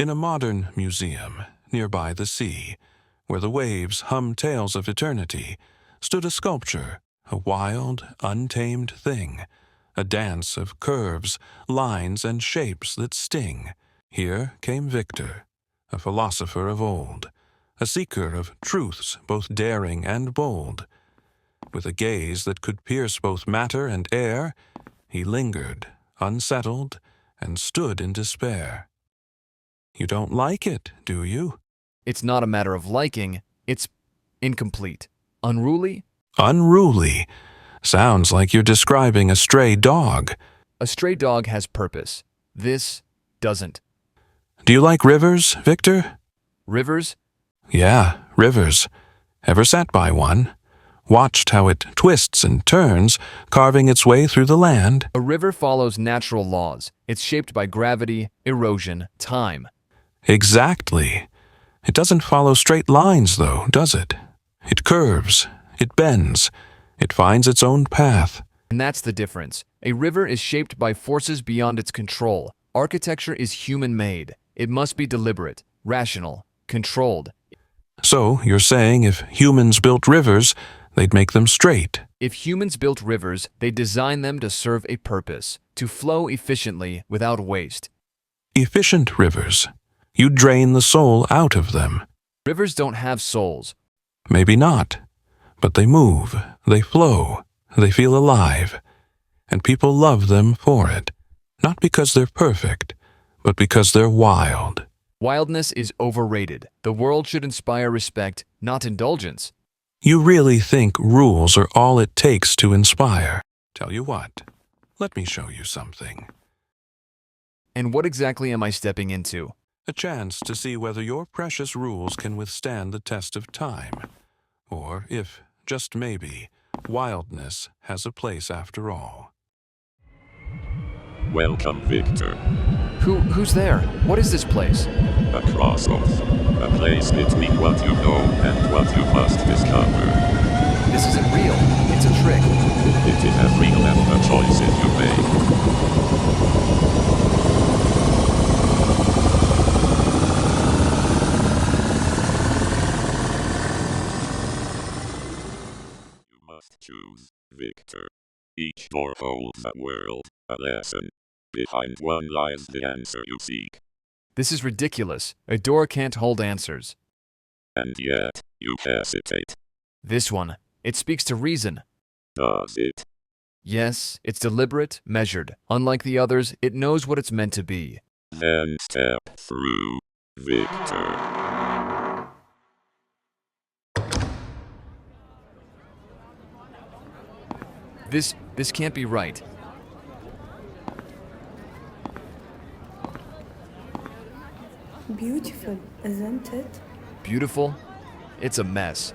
In a modern museum nearby the sea, where the waves hum tales of eternity, stood a sculpture, a wild, untamed thing, a dance of curves, lines, and shapes that sting. Here came Victor, a philosopher of old, a seeker of truths both daring and bold. With a gaze that could pierce both matter and air, he lingered, unsettled, and stood in despair. You don't like it, do you? It's not a matter of liking, it's incomplete. Unruly? Unruly. Sounds like you're describing a stray dog. A stray dog has purpose. This doesn't. Do you like rivers, Victor? Rivers? Yeah, rivers. Ever sat by one? Watched how it twists and turns, carving its way through the land? A river follows natural laws. It's shaped by gravity, erosion, time. Exactly. It doesn't follow straight lines, though, does it? It curves, it bends, it finds its own path. And that's the difference. A river is shaped by forces beyond its control. Architecture is human-made. It must be deliberate, rational, controlled. So, you're saying if humans built rivers, they'd make them straight. If humans built rivers, they design them to serve a purpose, to flow efficiently without waste. Efficient rivers. You drain the soul out of them. Rivers don't have souls. Maybe not, but they move, they flow, they feel alive, and people love them for it, not because they're perfect, but because they're wild. Wildness is overrated. The world should inspire respect, not indulgence. You really think rules are all it takes to inspire? Tell you what, let me show you something. And what exactly am I stepping into? A chance to see whether your precious rules can withstand the test of time, or if, just maybe, wildness has a place after all. Welcome, Victor. Who's there? What is this place? A crossroads. A place between what you know and what you must discover. This isn't real. It's a trick. It is as real as the choices you make. You must choose, Victor. Each door holds a world, a lesson. Behind one lies the answer you seek. This is ridiculous. A door can't hold answers. And yet, you hesitate. This one, it speaks to reason. Does it? Yes, it's deliberate, measured. Unlike the others, it knows what it's meant to be. Then step through, Victor. This can't be right. Beautiful, isn't it? Beautiful? It's a mess.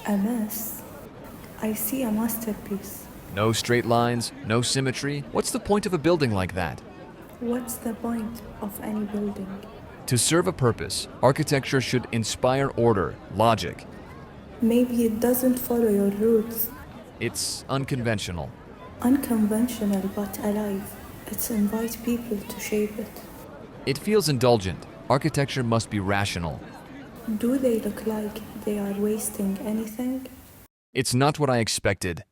A mess. I see a masterpiece. No straight lines, no symmetry. What's the point of a building like that? What's the point of any building? To serve a purpose, architecture should inspire order, logic. Maybe it doesn't follow your roots. It's unconventional. Unconventional but alive. It's invite people to shape it. It feels indulgent. Architecture must be rational. Do they look like they are wasting anything? It's not what I expected.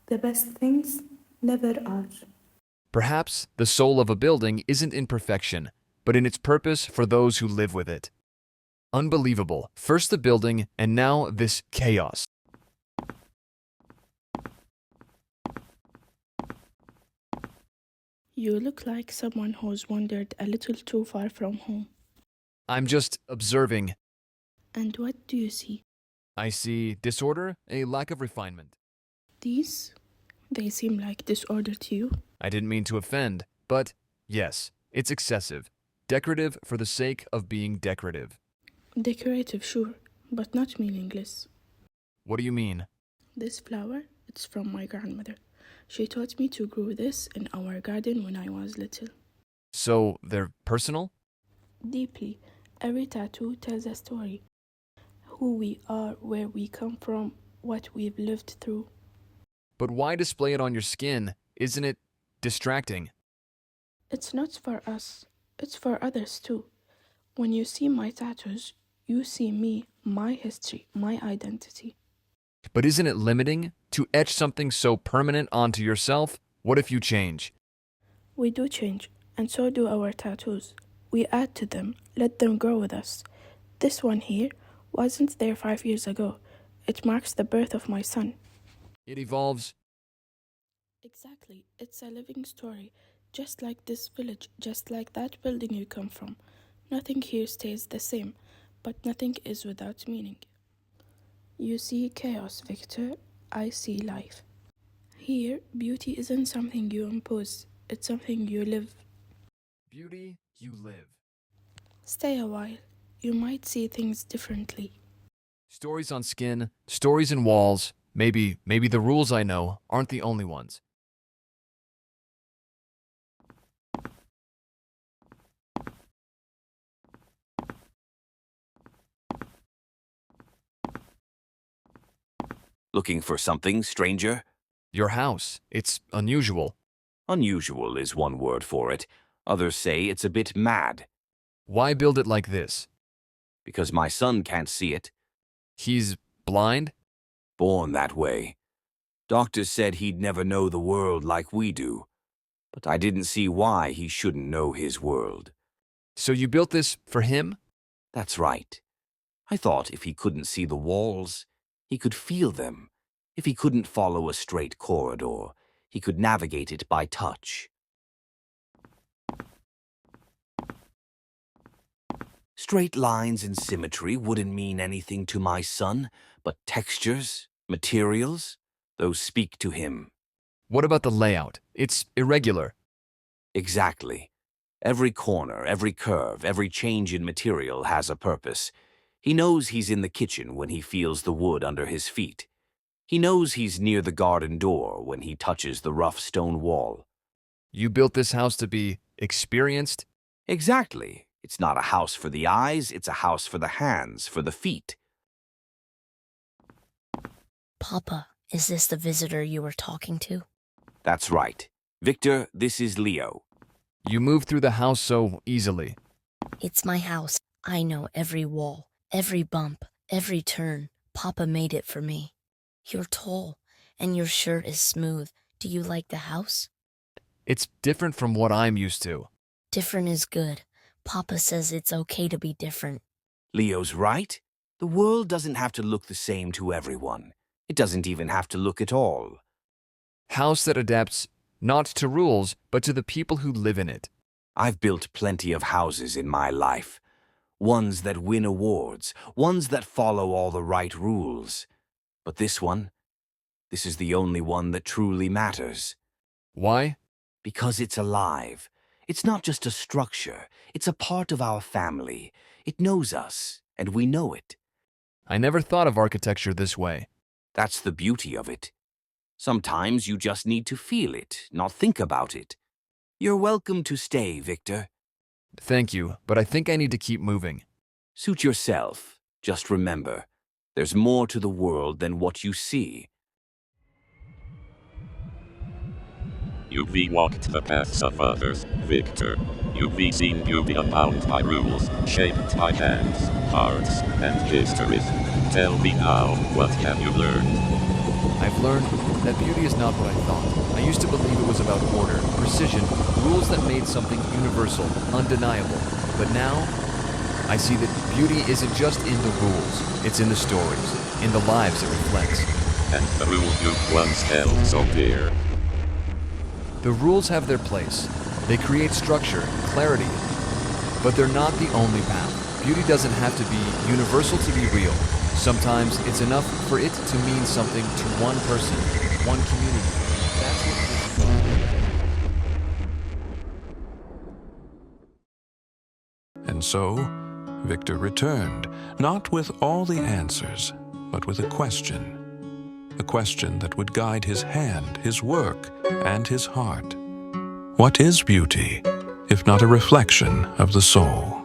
The best things never are. Perhaps the soul of a building isn't in perfection, but in its purpose for those who live with it. Unbelievable. First the building, and now this chaos. You look like someone who's wandered a little too far from home. I'm just observing. And what do you see? I see disorder, a lack of refinement. These? They seem like disorder to you. I didn't mean to offend, but yes, it's excessive. Decorative for the sake of being decorative. Decorative, sure, but not meaningless. What do you mean? This flower, it's from my grandmother. She taught me to grow this in our garden when I was little. So they're personal? Deeply. Every tattoo tells a story. Who we are, where we come from, what we've lived through. But why display it on your skin? Isn't it distracting? It's not for us. It's for others too. When you see my tattoos, you see me, my history, my identity. But isn't it limiting to etch something so permanent onto yourself? What if you change? We do change, and so do our tattoos. We add to them, let them grow with us. This one here wasn't there 5 years ago. It marks the birth of my son. It evolves. Exactly, it's a living story, just like this village, just like that building you come from. Nothing here stays the same, but nothing is without meaning. You see chaos, Victor. I see life. Here, beauty isn't something you impose, it's something you live. Beauty, you live. Stay a while. You might see things differently. Stories on skin, stories in walls. Maybe the rules I know aren't the only ones. Looking for something, stranger? Your house. It's unusual. Unusual is one word for it. Others say it's a bit mad, Why build it like this? because my son can't see it. He's blind? Born that way. Doctors said he'd never know the world like we do. But I didn't see why he shouldn't know his world. So you built this for him? That's right. I thought if he couldn't see the walls, he could feel them. If he couldn't follow a straight corridor, he could navigate it by touch. Straight lines and symmetry wouldn't mean anything to my son, but textures, materials, those speak to him. What about the layout? It's irregular. Exactly. Every corner, every curve, every change in material has a purpose. He knows he's in the kitchen when he feels the wood under his feet. He knows he's near the garden door when he touches the rough stone wall. You built this house to be experienced? Exactly. It's not a house for the eyes, it's a house for the hands, for the feet. Papa, is this the visitor you were talking to? That's right. Victor, this is Leo. You moved through the house so easily. It's my house. I know every wall, every bump, every turn. Papa made it for me. You're tall, and your shirt is smooth. Do you like the house? It's different from what I'm used to. Different is good. Papa says it's okay to be different. Leo's right. The world doesn't have to look the same to everyone. It doesn't even have to look at all. House that adapts not to rules, but to the people who live in it. I've built plenty of houses in my life. Ones that win awards, ones that follow all the right rules. But this is the only one that truly matters. Why? Because it's alive. It's not just a structure. It's a part of our family. It knows us, and we know it. I never thought of architecture this way. That's the beauty of it. Sometimes you just need to feel it, not think about it. You're welcome to stay, Victor. Thank you, but I think I need to keep moving. Suit yourself. Just remember, there's more to the world than what you see. You've walked the paths of others, Victor. You've seen beauty unbound by rules, shaped by hands, hearts, and histories. Tell me now, what have you learned? I've learned that beauty is not what I thought. I used to believe it was about order, precision, rules that made something universal, undeniable. But now, I see that beauty isn't just in the rules, it's in the stories, in the lives it reflects. And the rule you once held so dear. The rules have their place. They create structure, clarity, but they're not the only path. Beauty doesn't have to be universal to be real. Sometimes it's enough for it to mean something to one person, one community. That's what. And so, Victor returned, not with all the answers, but with a question. A question that would guide his hand, his work, and his heart. What is beauty, if not a reflection of the soul?